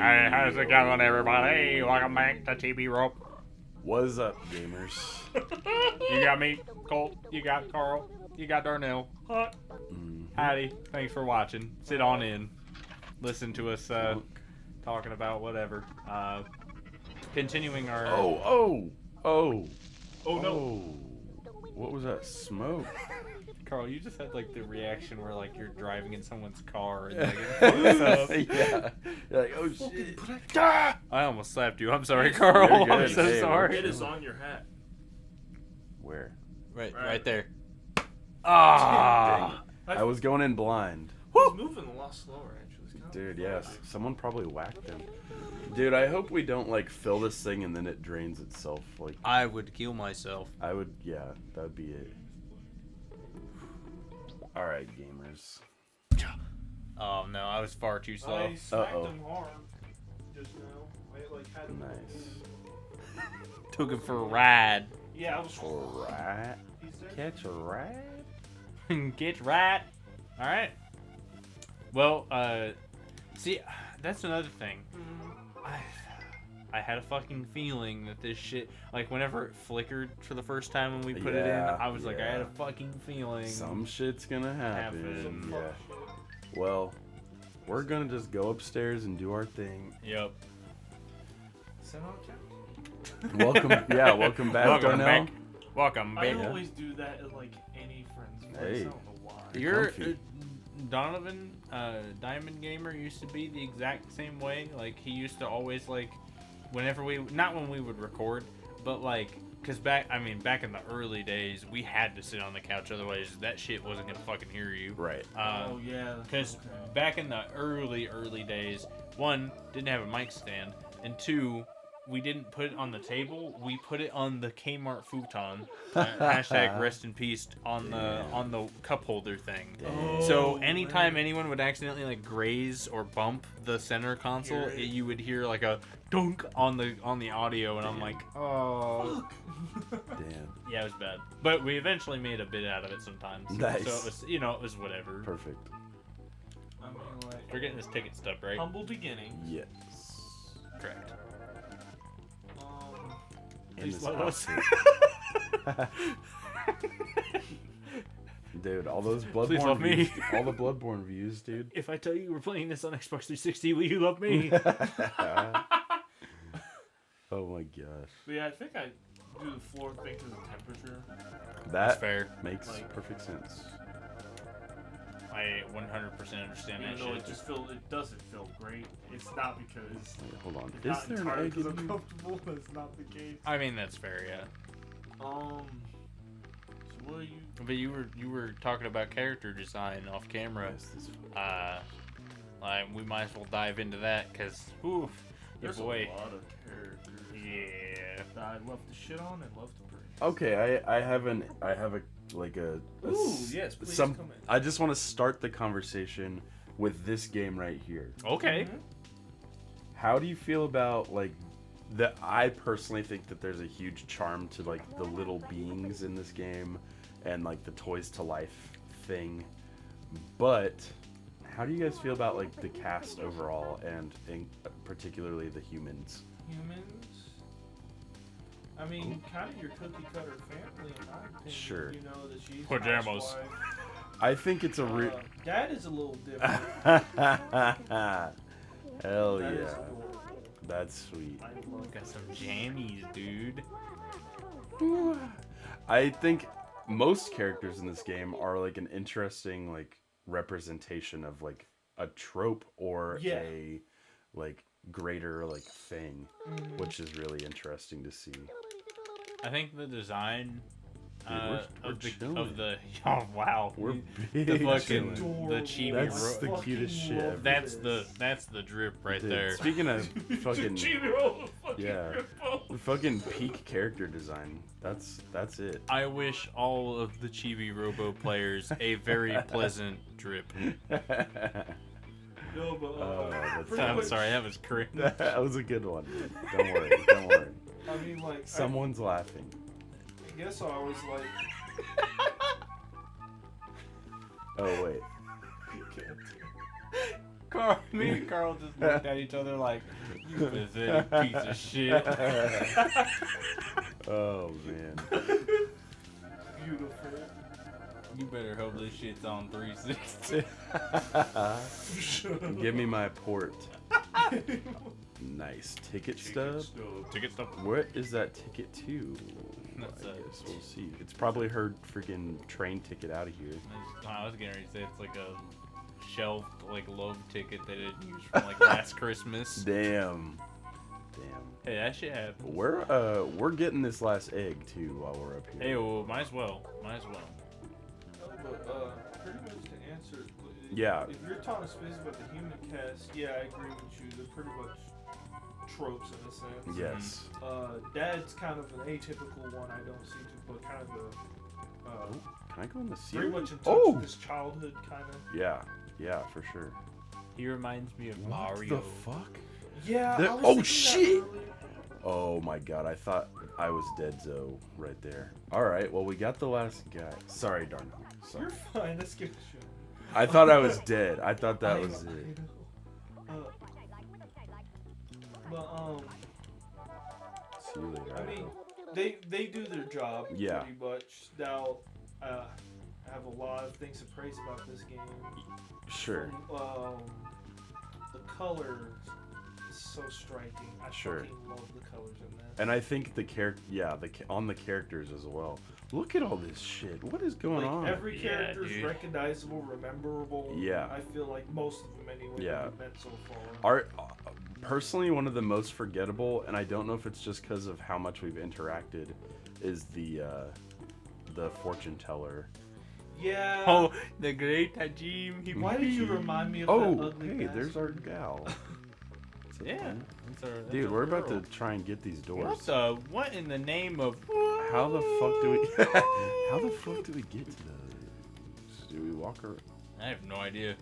Hey, how's it going, everybody? Welcome back to Chibi-Robo. What's up, gamers? You got me, Colt. You got Carl. You got Darnell. Howdy. Thanks for watching. Sit on in. Listen to us talking about whatever. Continuing our... Oh no. What was that smoke? Carl, you just had like the reaction where like you're driving in someone's car and like it up. Yeah. You're like, oh shit. I almost slapped you. I'm sorry, Carl. You're good. I'm so Hey, sorry. It is on your hat. Where? Right there. Dang Ah. it. I was going in blind. He's moving a lot slower, actually. Dude, yes. Someone probably whacked him. Dude, I hope we don't like fill this thing and then it drains itself. Like I would kill myself. I would, yeah, that would be it. All right, gamers. Oh no, I was far too slow. I smacked him hard just now. I like had him. Nice. Took him for a ride. Yeah, I was. Alright. Catch a rat? Get right. All right. Well, see, that's another thing. I had a fucking feeling that this shit, like whenever it flickered for the first time when we put it in, I was like, I had a fucking feeling. Some shit's gonna happen. Some Yeah. shit. Well, we're gonna just go upstairs and do our thing. Yep. Sit on couch. Welcome back, Welcome Darnell. back. Welcome I back. always do that at like any friend's place. Hey. I don't know why. You're comfy. Donovan, Diamond Gamer used to be the exact same way. Like he used to always like, whenever we, not when we would record, but like, cause back in the early days, we had to sit on the couch, otherwise that shit wasn't gonna fucking hear you. Right. Oh yeah. Because back in the early days, one, didn't have a mic stand, and two, we didn't put it on the table. We put it on the Kmart futon. Hashtag rest in peace on the cup holder thing. Damn. So anytime anyone would accidentally like graze or bump the center console, you would hear like a dunk on the audio, and I'm like, oh. Damn. Yeah, it was bad. But we eventually made a bit out of it sometimes. Nice. So it was, it was whatever. Perfect. I mean, like. We're getting this ticket stub, right? Humble beginnings. Yes. Correct. In Please this love us. outfit. Dude, all those Please love Bloodborne me. views, all the Bloodborne views, dude. If I tell you we're playing this on Xbox 360, will you love me? Oh my gosh. But yeah, I think I do the floor thing because of temperature. That fair. makes Like- perfect sense. I 100% understand Even that though shit. it doesn't feel great. It's not because Wait, hold on. it's Is not there an entirely egg because in I'm here? comfortable. That's not the case. I mean, that's fair, yeah. So what are you? But you were talking about character design off camera. Yes, this- Like we might as well dive into that, cause oof, your There's boy. a lot of characters. Yeah. That I love to shit on and love to praise. Okay, I have a Ooh, yes, please some. come in. I just want to start the conversation with this game right here. Okay. Mhm. How do you feel about like the? I personally think that there's a huge charm to like the little beings in this game, and like the toys to life thing. But how do you guys feel about like the cast overall, and particularly the humans? Humans. I mean, kind of your cookie cutter family, in my opinion. Sure. You know that she's Pajamas. housewife. I think it's a real. Dad is a little different. Hell That is yeah, cool. that's sweet. I love Got some jammies, dude. I think most characters in this game are like an interesting like representation of like a trope or Yeah. a like greater like thing, which is really interesting to see. I think the design we're of chilling. the oh wow, We're the big fucking chilling. the chibi. That's the Fucking cutest shit love ever. That's the drip right Dude, there. Speaking of fucking Chibi-Robo fucking yeah, rip-off. fucking peak character design. That's it. I wish all of the Chibi-Robo players a very pleasant drip. No, but that's pretty I'm much- sorry, that was cringe. That was a good one. Dude. Don't worry. Don't worry. I mean, like, Someone's laughing. I guess I was like, Oh wait. Me and Carl just looked at each other like, you pathetic piece of shit. Oh man. Beautiful. You better hope this shit's on 360. Give me my port. Nice. Ticket stub? Ticket stub. What is that ticket to? That's I a- guess we'll see. It's probably her freaking train ticket out of here. I was getting ready to say it's like a shelved like love ticket they didn't use from like last Christmas. Damn. Hey, that shit happened. We're getting this last egg too while we're up here. Hey, well, might as well. But pretty much to answer, Yeah. if you're talking specifically about the human cast, yeah, I agree with you. They're pretty much tropes in a sense. Yes. Dad's kind of an atypical one. I don't see too, but kind of a Can I go in the sea? very much in touch Oh! with his childhood, kind of. Yeah, for sure. He reminds me of What Mario. the fuck? Yeah. There- I was oh, thinking that shit! earlier. Oh my god, I thought I was dead Zoe right there. Alright, well we got the last guy. Sorry, Darnell. Sorry. You're fine. Let's get the show. I thought I was dead. I thought that I was know, it. I know. But See you later. I mean, Idaho. they do their job Yeah. pretty much. Now, I have a lot of things to praise about this game. Sure. The color is so striking. I Sure. fucking love the colors in this. And I think the on the characters as well. Look at all this shit. What is going Like, on? every Yeah, character is dude. recognizable, rememberable. Yeah. I feel like most of them anyway. Yeah. That we've met so far. Personally, one of the most forgettable, and I don't know if it's just because of how much we've interacted, is the fortune teller. Yeah. Oh, the great Hajim. Why did you remind me of Oh, that ugly hey, there's our bastard? gal. That's Yeah. fun. That's Dude, our we're about girl. to try and get these doors. What in the name of? How the fuck do we? How the fuck do we get to those? Do we walk around? I have no idea.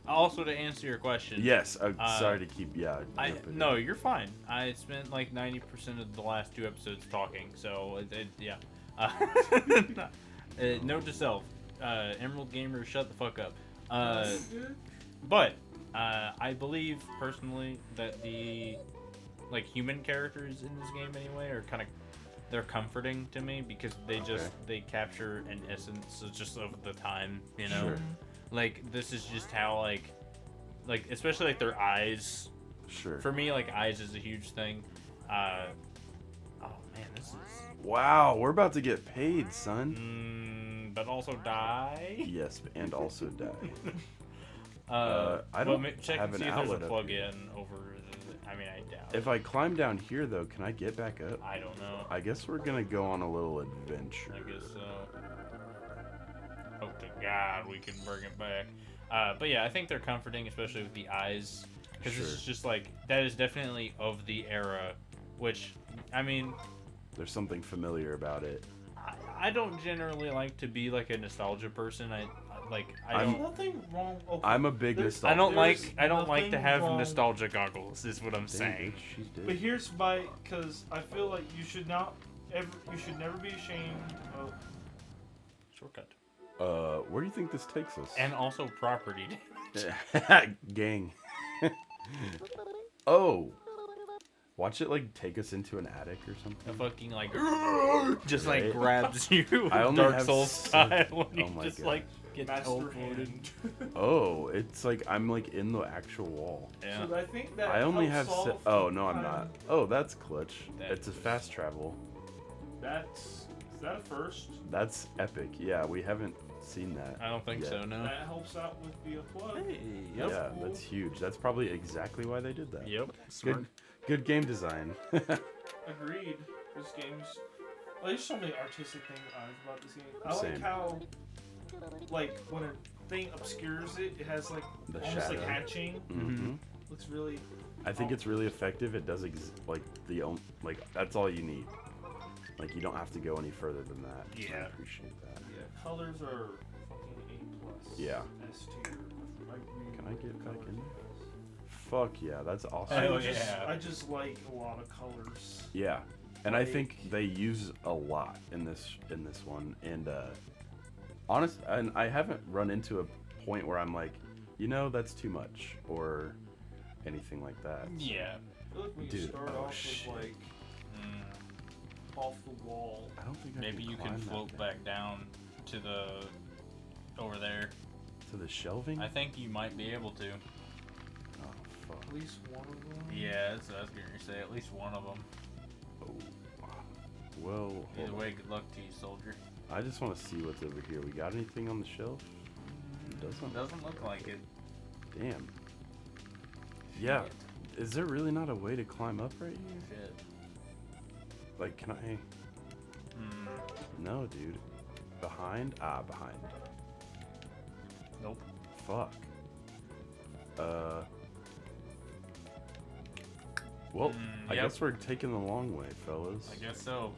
Also, to answer your question. Yes. Sorry to keep. Yeah. jumping No, in. you're fine. I spent like 90% of the last 2 episodes talking, so yeah. Note to self: Emerald Gamer, shut the fuck up. But I believe personally that the like human characters in this game anyway are kind of they're comforting to me because they just they capture an essence of just of the time, you know. Sure. Like this is just how like especially like their eyes. Sure. For me, like eyes is a huge thing. Oh man, this is. Wow, we're about to get paid, son. But also die. Yes, and also die. I well, don't check have and an see if there's outlet a up plug-in here. over. I mean, I doubt. If I climb down here, though, can I get back up? I don't know. I guess we're gonna go on a little adventure. I guess so. Hope to God we can bring it back. But yeah, I think they're comforting, especially with the eyes, because Sure. it's just like that is definitely of the era. Which, I mean, There's something familiar about it. I don't generally like to be like a nostalgia person. I I'm- don't. Nothing wrong. Okay. I'm a big There's- nostalgia. I don't like to nothing have wrong. nostalgia goggles. Is what I'm Dang, saying. bitch, she's dead. But here's my, because I feel like you should never be ashamed of. Shortcut. Where do you think this takes us? And also property. Gang. Oh. Watch it like take us into an attic or A something. fucking like just Right? like grabs you I only Dark have Souls style and oh you my just gosh. like get Master teleported. hand. Oh, it's like I'm like in the actual wall. Yeah. So I think that I only helps have. solve Oh the no, I'm kind not. of- Oh, that's clutch. That It's a is- fast travel. Is that a first? That's epic. Yeah, we haven't seen that. I don't think Yeah. so, no. That helps out with the plug. Hey, That's Yeah, cool. that's huge. That's probably exactly why they did that. Yep. Smart. Good game design. Agreed. This game's. Well, there's so many artistic things about this game. I Same. like how, like, when a thing obscures it, it has like The almost like shadow. hatching. hmm Looks really. I think it's really effective. It does like like that's all you need. Like you don't have to go any further than that. I Yeah. appreciate that. Yeah, colors are fucking A+. Yeah. S tier. I really Can I like get the back colors in? of this. Fuck yeah, that's awesome. Hell I yeah. just like a lot of colors. Yeah, and I Like- think they use a lot in this one. And honest, and I haven't run into a point where I'm like, you know, that's too much, or anything like that. Yeah. I feel like we Dude, start oh, off shit. with like off the wall. I don't think I Maybe can you climb can that float thing. back down to the over there. To the shelving? I think you might be able to. Oh, fuck. At least one of them. Yeah, that's what I was going to say. At least one of them. Oh. Well, Either hold way, on. good luck to you, soldier. I just want to see what's over here. We got anything on the shelf? Doesn't look like it. Damn. Yeah. Is there really not a way to climb up right here? Shit. Like, can I? No, dude. Behind? Ah, behind. Nope. Fuck. Well, I yep. guess we're taking the long way, fellas. I guess so.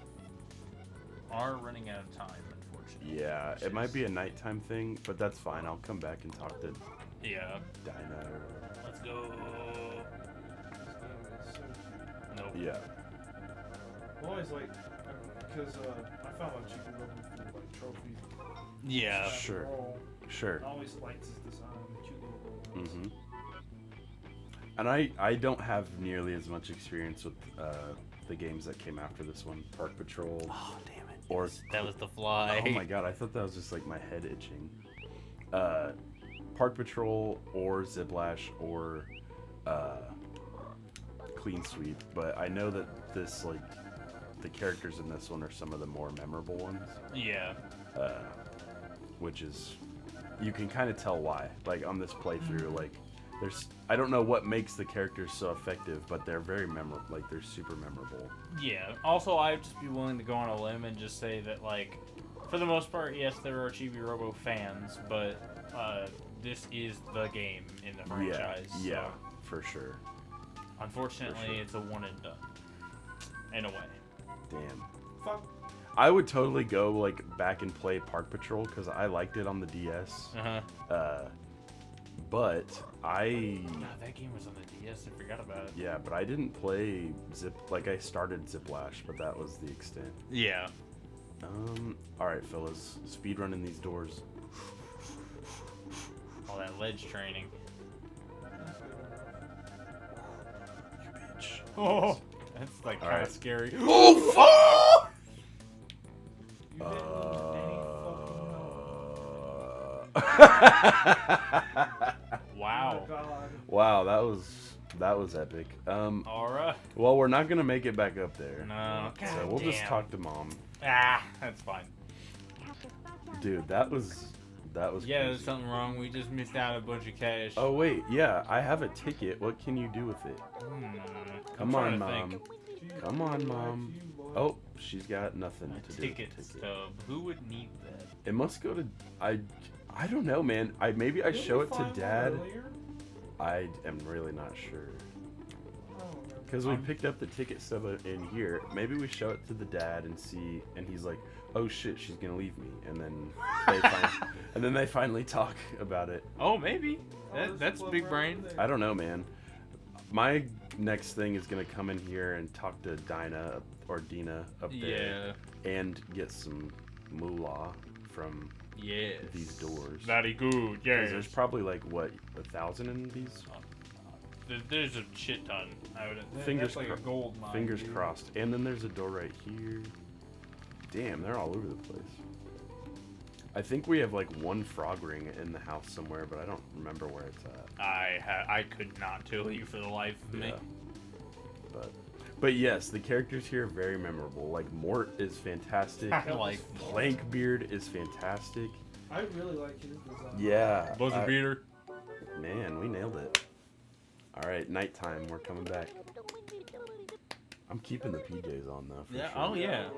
Are running out of time, unfortunately. Yeah, it might be a nighttime thing, but that's fine. I'll come back and talk to Yeah. Dinah. Let's go. Nope. Yeah. I'm always like, because I found my Chibi-Robo through like trophies. Yeah. Sure. Roll. Sure. I always liked his design, the Chibi-Robo ones. Mm-hmm. And I don't have nearly as much experience with the games that came after this one. Park Patrol. Oh, damn it. Or That was the fly. Oh my god, I thought that was just like my head itching. Park Patrol or Ziplash or Clean Sweep, but I know that this like the characters in this one are some of the more memorable ones. Yeah. Which is you can kind of tell why. Like on this playthrough, like there's I don't know what makes the characters so effective, but they're very memorable. Like they're super memorable. Yeah. Also, I'd just be willing to go on a limb and just say that, like, for the most part, yes, there are Chibi-Robo fans, but this is the game in the franchise. Yeah, so for sure. unfortunately, For sure. it's a one and done. In a way. Damn. Fuck. I would totally go like back and play Park Patrol because I liked it on the DS. Uh-huh. But I God, that game was on the DS. I forgot about it. yeah, but I didn't play like I started Ziplash, but that was the extent. Yeah. All right, fellas, speed running these doors. All that ledge training. Bitch. Oh, that's like All kind of right. scary. Oh fuck! You didn't any fucking Wow. Oh my god. Wow, that was epic. Aura? Well, we're not gonna make it back up there. No. God So we'll just damn. talk to mom. Ah, that's fine. Dude, that was Yeah, crazy. there's something wrong. We just missed out a bunch of cash. Oh wait, yeah, I have a ticket. What can you do with it? Come I'm on, trying to mom. think. Come on, mom. Oh, she's got nothing A to do. ticket with the ticket. stub. Who would need that? It must go to I don't know, man. Maybe I Didn't show we it to find one dad. earlier? I am really not sure. I don't remember. Because we picked up the ticket stub in here. Maybe we show it to the dad and see, and he's like, "Oh shit, she's gonna leave me," and then they finally talk about it. Oh, maybe. Oh, That's there's big one brain. right there. I don't know, man. My next thing is gonna come in here and talk to Dinah or Dina up there and get some moolah from Yes. these doors. Very good. 'Cause Yes. there's probably like what 1,000 in these. There's a shit ton. I would. Fingers That's like a cro- gold mine, Fingers dude. crossed. And then there's a door right here. Damn, they're all over the place. I think we have like one frog ring in the house somewhere, but I don't remember where it's at. I could not tell you for the life of me. Yeah. But yes, the characters here are very memorable. Like Mort is fantastic. Like Blankbeard is fantastic. I really like his design. Yeah. buzzer beater. Man, we nailed it. All right, nighttime. We're coming back. I'm keeping the PJs on though. For Yeah. Sure. Oh yeah.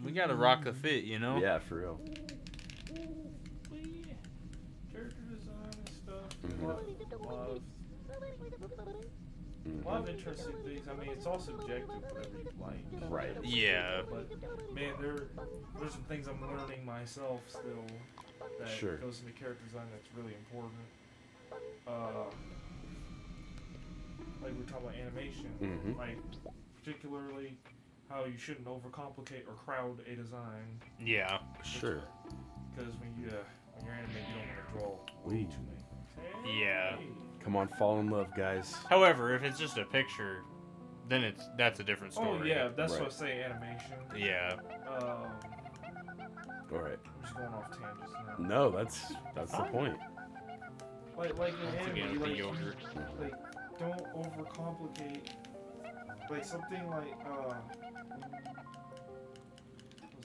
We gotta rock the fit, you know. Yeah, for real. But yeah, character design and stuff. Mhm. A lot of interesting things. I mean, it's all subjective, whatever you like. Right. Yeah. But man, there's some things I'm learning myself still that Sure. goes into character design that's really important. Like we were talking about animation, Mhm. like particularly how you shouldn't overcomplicate or crowd a design, Yeah. Sure. because when your anime, you don't want to draw We- too many. Yeah. Come on, fall in love, guys. However, if it's just a picture, then that's a different story. Oh yeah, that's Right. what I say. Animation. Yeah. All right. I'm just going off tangents now. No, that's the Fine. point. Like in Once again anime, with the like, yogurt. like don't overcomplicate. Like something like what was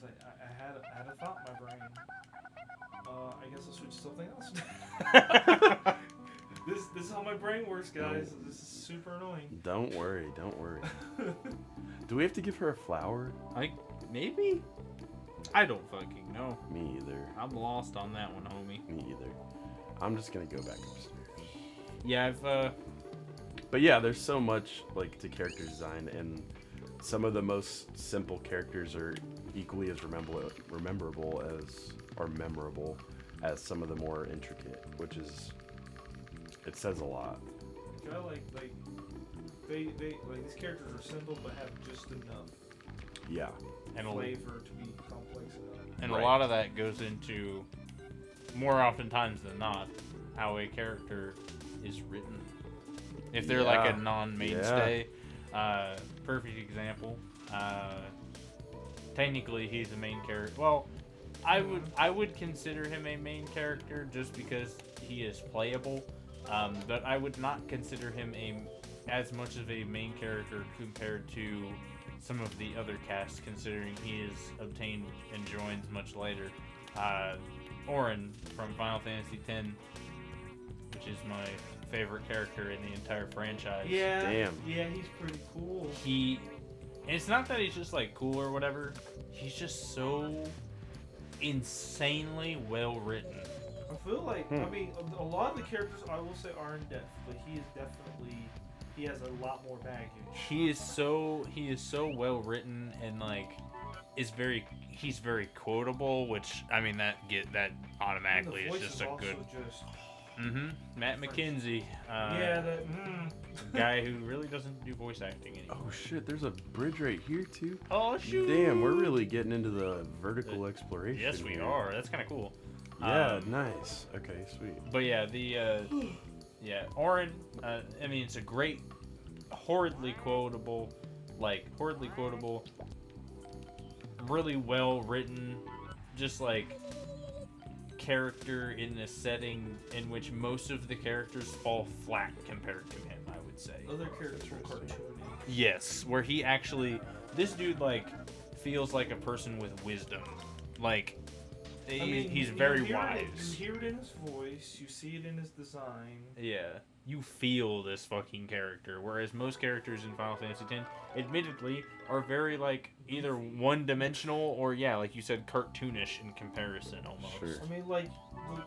I had a thought in my brain. I guess I'll switch to something else. This is how my brain works, guys. This is super annoying. Don't worry. Do we have to give her a flower? Maybe? I don't fucking know. Me either. I'm lost on that one, homie. Me either. I'm just gonna go back upstairs. Yeah, I've But yeah, there's so much like to character design, and some of the most simple characters are equally as memorable as some of the more intricate, which is it says a lot. I like they like these characters are simple but have just enough Yeah. and flavor to be complex enough. And Right. a lot of that goes into, more oftentimes than not, how a character is written. If they're like Yeah. a non-mainstay, perfect example. Technically, he's a main character. Well, I would consider him a main character just because he is playable, but I would not consider him as much of a main character compared to some of the other casts, considering he is obtained and joins much later. Orin from Final Fantasy X, which is my favorite character in the entire franchise. Yeah. Damn. Yeah, he's pretty cool. And it's not that he's just like cool or whatever. He's just so insanely well written. I feel like I mean a lot of the characters I will say are in depth, but he has a lot more baggage. He is so well written and like he's very quotable, which I mean that automatically And the is voice just a also good. just Matt McKenzie, yeah, that guy who really doesn't do voice acting anymore. Oh shit, there's a bridge right here too. Oh shoot! Damn, we're really getting into the vertical exploration. Yes, we here. are. That's kind of cool. Yeah, nice. Okay, sweet. But yeah, Orin. I mean, it's a great, horridly quotable, really well written, just like character in a setting in which most of the characters fall flat compared to him, I would say. other characters are cartoony. Yes, where this dude like feels like a person with wisdom. Like he's very wise. You hear it in his voice. You see it in his design. Yeah, you feel this fucking character, whereas most characters in Final Fantasy X, admittedly, are very like either one-dimensional or like you said, cartoonish in comparison almost. Sure. I mean, like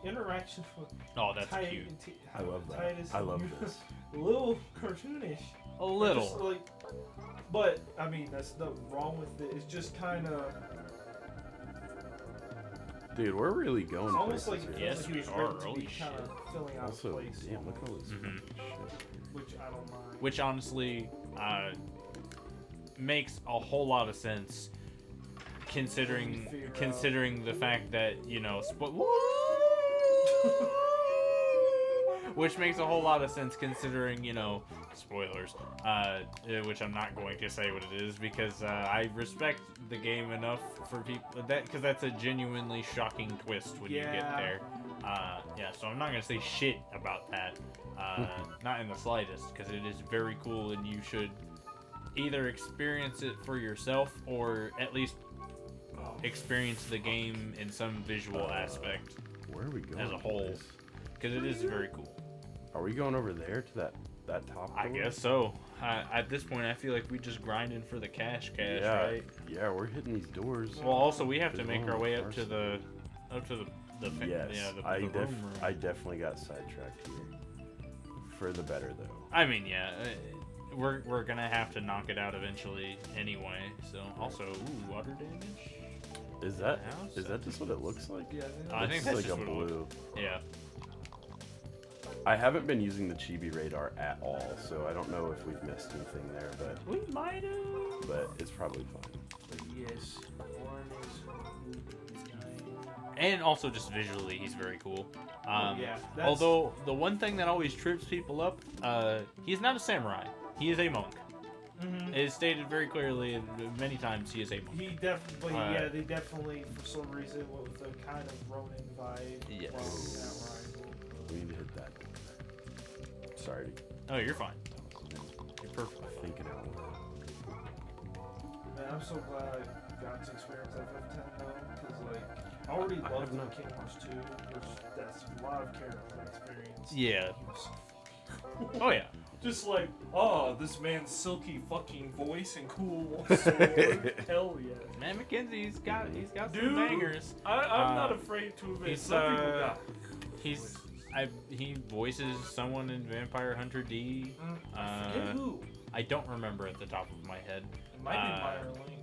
the interactions with Oh, that's cute. I love that. Titus I love and this. a little cartoonish. A little. Just, like, but I mean, that's nothing wrong with it. It's just kind of. Dude, we're really going. It's almost like places it here. feels Yes, like he we was are. written to Holy be kind of filling out Also, of place. damn, look at all this Mhm. shit. Which I don't mind. Which honestly makes a whole lot of sense, considering the fact that which makes a whole lot of sense considering spoilers, which I'm not going to say what it is because I respect the game enough for people because that's a genuinely shocking twist when you get Yeah. there. So I'm not gonna say shit about that, not in the slightest, because it is very cool and you should either experience it for yourself or at least experience the game in some visual aspect Where are we going? as a whole, boys? because it is very cool. Are we going over there to that top? I door? guess so. At this point, I feel like we just grinding for the cash, Yeah, right? yeah, we're hitting these doors. Well, also we have to There's make one our on way the up to far the Yes, the I room. definitely got sidetracked here. For the better, though. I mean, we're gonna have to knock it out eventually anyway. So also, water damage. Is that house? just what it looks like? Yeah, I think It's that's like just a what it looks- blue. Yeah. I haven't been using the Chibi radar at all, so I don't know if we've missed anything there, We might have. but it's probably fine. But yes, Warren is dying. And also just visually, he's very cool. Yeah, that's- Although the one thing that always trips people up, he's not a samurai. He is a monk. Mhm. It is stated very clearly many times he is a monk. He definitely, they definitely, for some reason, went with a kind of Ronin vibe. Yes. while in that ride. We need to hit that. Sorry. Oh, you're fine. You're perfectly fine. Thinking out loud. Man, I'm so glad I got to experience FF10 though, because like, I already I loved have not. Kingdom Hearts 2, which that's a lot of character experience. Yeah. He was so fucking cool. Oh yeah. Just like, oh, this man's silky fucking voice and cool sword. Hell yeah. Man, Mackenzie's got some Dude, bangers. I'm not afraid to admit. he's, Some people got. He voices someone in Vampire Hunter D. I forget who. I don't remember at the top of my head. It might be Fire Link.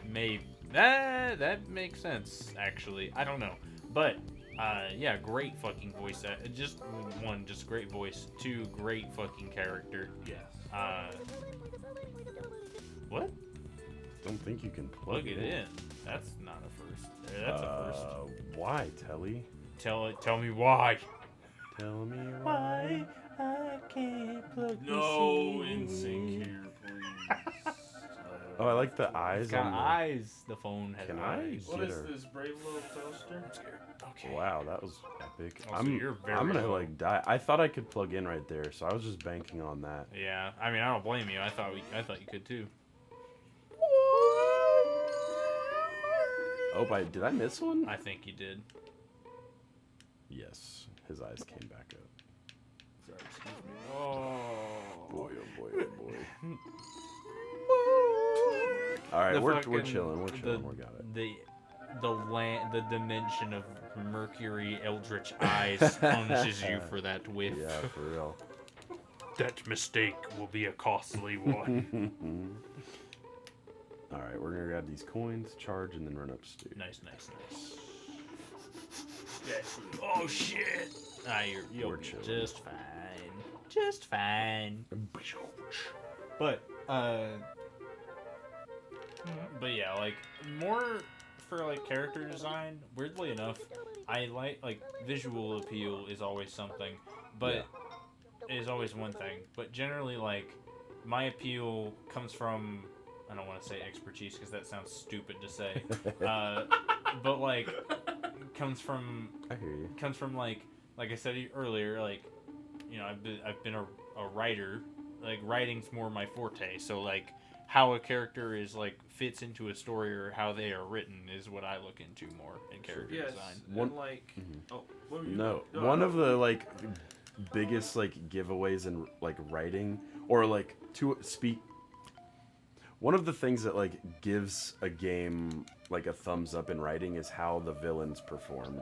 Maybe that makes sense. Actually, I don't know, but yeah, great fucking voice. Just great voice. Two, great fucking character. Yes. What? Don't think you can Plug it in. That's not a first. That's a first. Why, Telly? Tell me why. Tell me why. I can't plug No NSYNC here, please. Oh, I like the eyes. It's got on the... eyes. The phone has Can I? eyes. What Get is her. this brave little toaster? I'm scared. Okay. Wow, that was epic. Also, you're very I'm gonna low. like die. I thought I could plug in right there, so I was just banking on that. Yeah, I mean, I don't blame you. I thought you could too. Oh, did I miss one? I think you did. Yes, his eyes came back up. Sorry, excuse me. Oh. Boy, oh boy, oh boy. All right, The we're fucking- chilling. We're chilling. We got it. The dimension of Mercury Eldritch Eyes punishes you for that whiff. Yeah, for real. That mistake will be a costly one. All right, we're gonna grab these coins, charge, and then run upstairs. Nice. Oh shit! You're We're chilling. just fine. Just fine. But yeah, like more for like character design. Weirdly enough, I like visual appeal is always something, but is always one thing. But generally, like my appeal comes from, I don't want to say expertise because that sounds stupid to say, but like comes from I hear you. like I said earlier, like, you know, I've been a writer. Like writing's more my forte. So like how a character is like fits into a story or how they are written is what I look into more in character Yes. design. One- And like, Mhm. oh, what were you? No, No, one I of the like biggest like giveaways in like writing or like to speak. One of the things that like gives a game like a thumbs up in writing is how the villains perform.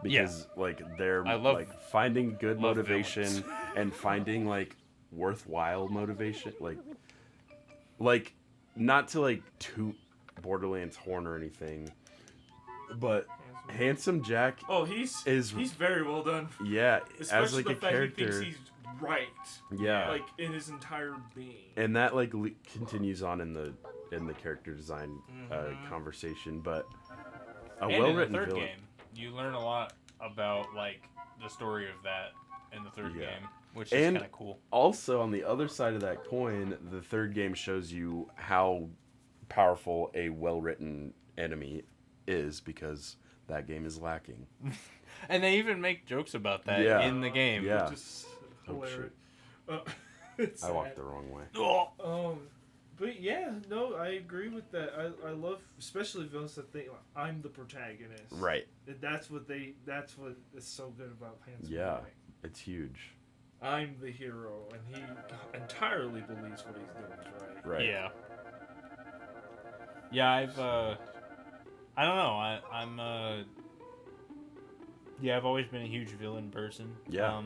Because like they're I love- like finding good love motivation villains. and finding like worthwhile motivation, like not to like toot Borderlands horn or anything, but Handsome Jack Oh, he's is very well done. yeah Especially as like the a fact character he thinks he's right. yeah Like in his entire being. and that like continues on in the character design Mhm. conversation, but a And in the well-written third villain. game, you learn a lot about like the story of that in the third Yeah. game, which is And- kind of cool. Also, on the other side of that coin, the third game shows you how powerful a well-written enemy is because that game is lacking. And they even make jokes about that Yeah. in the game. Yeah. Which is Oh, hilarious. It's I walked sad. the wrong way. Oh. But yeah, no, I agree with that. I love, especially villains that think like, I'm the protagonist. Right. That's what is so good about Handsome Yeah. Jack. It's huge. I'm the hero, and he entirely believes what he's doing is right. Right. Yeah. Yeah, I don't know. I've always been a huge villain person. Yeah.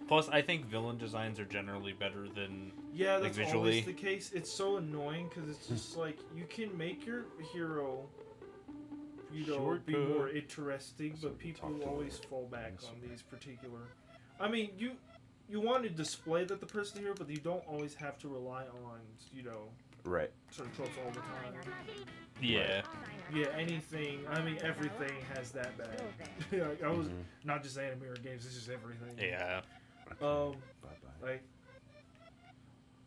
Plus, I think villain designs are generally better than. Yeah, Like, that's visually. always the case. It's so annoying because it's just like you can make your hero, be Shortcut. more interesting, So but people talk to always the- fall back on these particular. I mean, you want to display that the person here, but you don't always have to rely on Right. certain tropes all the time. Yeah. Yeah, anything. I mean, everything has that bad. Like, I was not just anime or games. It's just everything. Yeah. Bye-bye. Like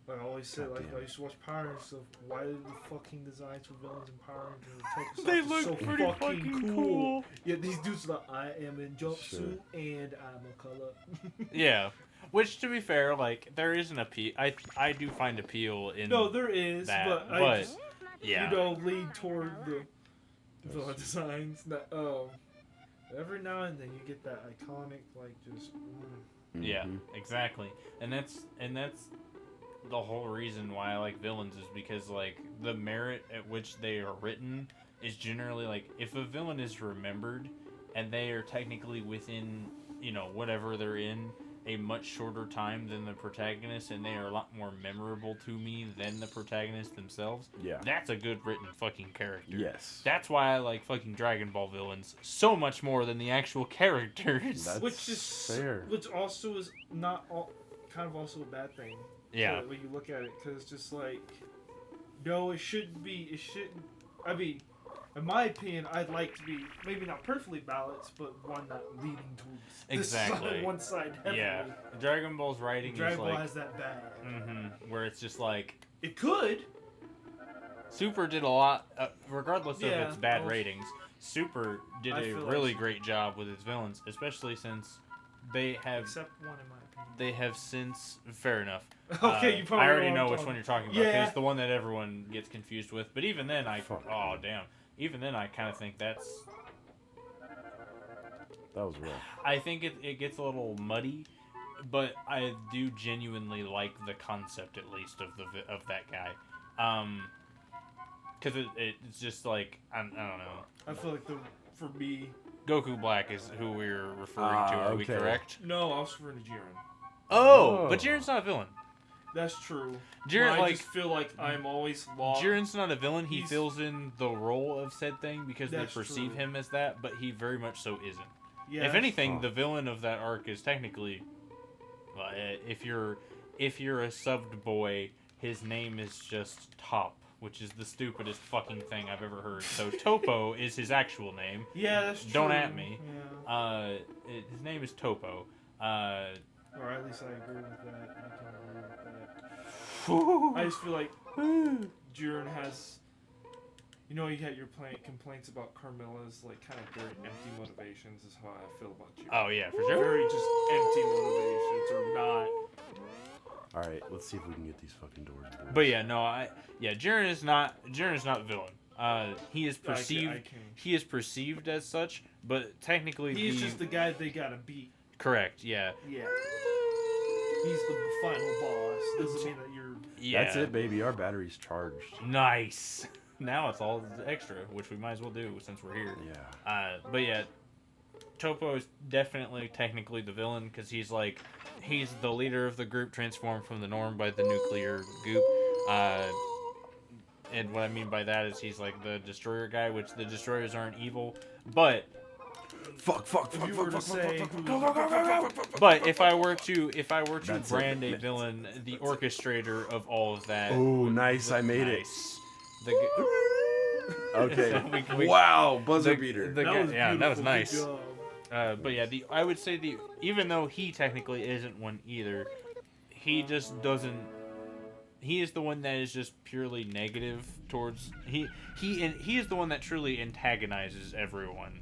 I always said, like Goddamn. I used to watch Power Rangers stuff. Why did the fucking designs for villains in Power Rangers and They Tokusatsu look so pretty fucking cool. Yeah, these dudes are like, I am in jumpsuit Sure. and I'm a color. Yeah. Which, to be fair, like, there is an appeal. I do find appeal in No, there is, that, but I just, yeah. you know, lean toward the villain designs. That every now and then you get that iconic, like, just. Yeah, Mhm. exactly. And that's the whole reason why I like villains is because, like, the merit at which they are written is generally, like, if a villain is remembered and they are technically within, you know, whatever they're in a much shorter time than the protagonist and they are a lot more memorable to me than the protagonist themselves, Yeah. that's a good written fucking character. Yes. That's why I like fucking Dragon Ball villains so much more than the actual characters. That's Which is fair. Which also is not all, kind of also a bad thing. Yeah. When you look at it, because it's just like, no, it shouldn't be. It shouldn't. I mean, in my opinion, I'd like to be maybe not perfectly balanced, but one not leaning towards Exactly. this side, one side heavily. Yeah. Dragon Ball's writing Dragon is Ball like has that bad. where it's just like It could. Super did a lot, regardless of Yeah, its bad well, ratings. Super did I a feel really like- great job with its villains, especially since they have Except one, in my opinion. they have since. Fair enough. Okay, you probably I already what know I'm which talking- one you're talking about. 'Cause Yeah. it's the one that everyone gets confused with. But even then, Fuck. oh damn. Even then, I kind of think that's. That was rough. I think it gets a little muddy, but I do genuinely like the concept at least of that guy. Because it's just like I don't know. I feel like for me, Goku Black is who we're referring to. Are we okay. correct? no, I was referring to Jiren. Oh, but Oh. Jiren's not a villain. That's true. Jiren, I like just feel like I'm always lost. Jiren's not a villain. He He's- fills in the role of said thing because they That's perceive true. him as that, but he very much so isn't. Yeah, If that's anything, fine. the villain of that arc is technically, if you're a subbed boy, his name is just Top, which is the stupidest fucking thing I've ever heard. So Topo is his actual name. Yeah, that's true. Don't at me. Yeah. His name is Topo. Or at least I agree with that. I can agree with that. I just feel like Jiren has, you know, you had your complaints about Carmilla's like kind of very empty motivations. Is how I feel about Jiren. Oh yeah, for sure. Very just empty motivations or not. All right, let's see if we can get these fucking doors. boys. But yeah, no, Jiren is not villain. He is perceived. He is perceived as such, but technically He's just the guy they gotta beat. correct. Yeah. Yeah. He's the final boss. Doesn't mean that you're. Yeah. That's it, baby. Our battery's charged. Nice. Now it's all extra, which we might as well do since we're here. Yeah. But yeah, Topo is definitely technically the villain because he's the leader of the group transformed from the norm by the nuclear goop. And what I mean by that is he's like the destroyer guy, which the destroyers aren't evil, but Fuck. If you were to say, but if I were to That's brand it. a villain, the orchestrator of all of that. Oh, nice. I made it. Nice. The Okay. We- wow. Buzzer the- beater. the- that was yeah, that was beautiful. nice. Good job. But yeah, I would say even though he technically isn't one either, he just doesn't. He is the one that is just purely negative towards he is the one that truly antagonizes everyone,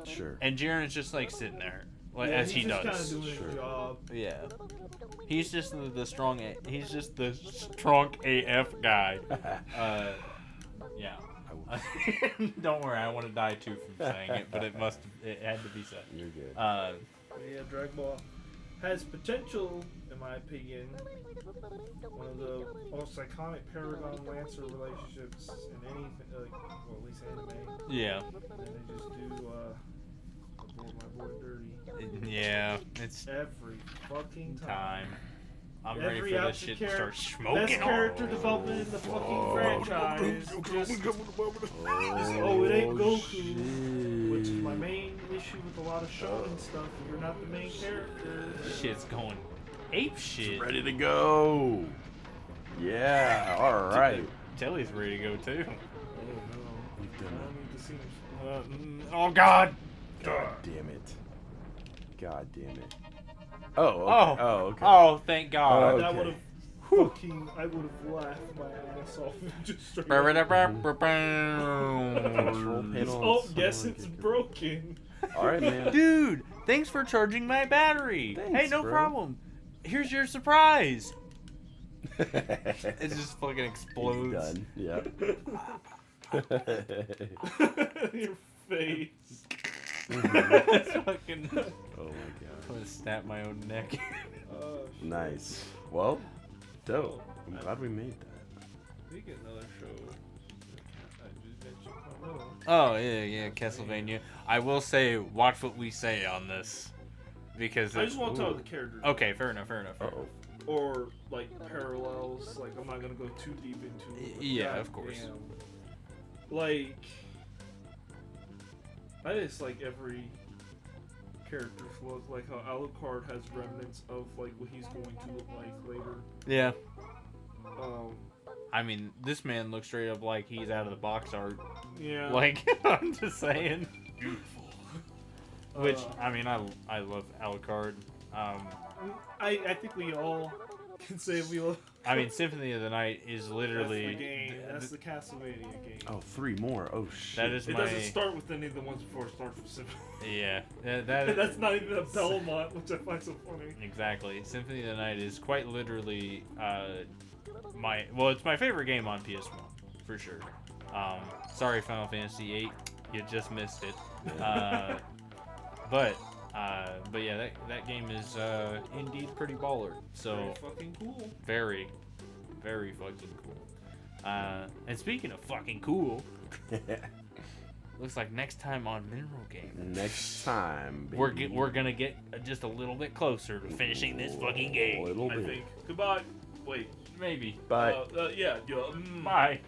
Sure. and Jiren is just like sitting there, like Yeah, as he he's just does. Kinda doing Sure. his job. Yeah, he's just the strong. He's just the strong AF guy. Yeah. Don't worry, I want to die too from saying it, but it had to be said. You're good. But yeah, Dragon Ball has potential, in my opinion, one of the most iconic Paragon Lancer relationships in anything, well, at least anime. Yeah. And they just do my boy dirty Yeah, it's every fucking time. time. I'm ready Every for this outfit shit to character- start smoking. Best character development in the fucking franchise. Oh, it ain't Goku, which is my main issue with a lot of shonen stuff. You're not the main character. Shit's going ape shit. Ready to go. Yeah. All right. Telly's ready to go too. Oh no. You've I done don't need to see him. Oh God! it. God damn it. God damn it. Oh, okay. Oh. Oh, okay. Oh, thank God. Oh, That okay. would have fucking. I would have laughed my ass off and just straight. Control Dude, panel. Oh, Something yes, like it's it. broken. All right, man. thanks for charging my battery. Hey, Thanks, no bro. problem. Here's your surprise. It It's just fucking explodes. done. Yeah. Your face. It's fucking. Oh my I'm god. gonna snap my own neck. Shit. Nice. Well, dope. I'm glad we made that. We get another show. I just mentioned Carmelo. Oh yeah, Castlevania. I will say, watch what we say on this, because I just want to talk Ooh. about the characters. okay, fair enough. Uh-oh. Or like parallels. Like I'm not gonna go too deep into it. but Yeah, of course. goddamn. Like I just like every character's look. Like how Alucard has remnants of like what he's going to look like later. Yeah. Um, I mean, this man looks straight up like he's out of the box art. yeah. Like, I'm just saying. beautiful. Which, I mean, I love Alucard. I think we all can say we love. I mean, Symphony of the Night is literally. That's the game. That's the Castlevania game. Oh, 3 more. Oh shit. That is It my. doesn't start with any of the ones before it starts with Symphony. Yeah. That That's not even a Belmont, which I find so funny. Exactly. Symphony of the Night is quite literally it's my favorite game on PS1 for sure. Sorry, Final Fantasy VIII, you just missed it. But yeah, that game is indeed pretty baller. So Very fucking cool. very, very fucking cool. And speaking of fucking cool, looks like next time on Mineral Game, Next time, baby. we're gonna get just a little bit closer to finishing this fucking game. A little I bit. think. Goodbye. Wait. Maybe. Bye. Yeah. Bye.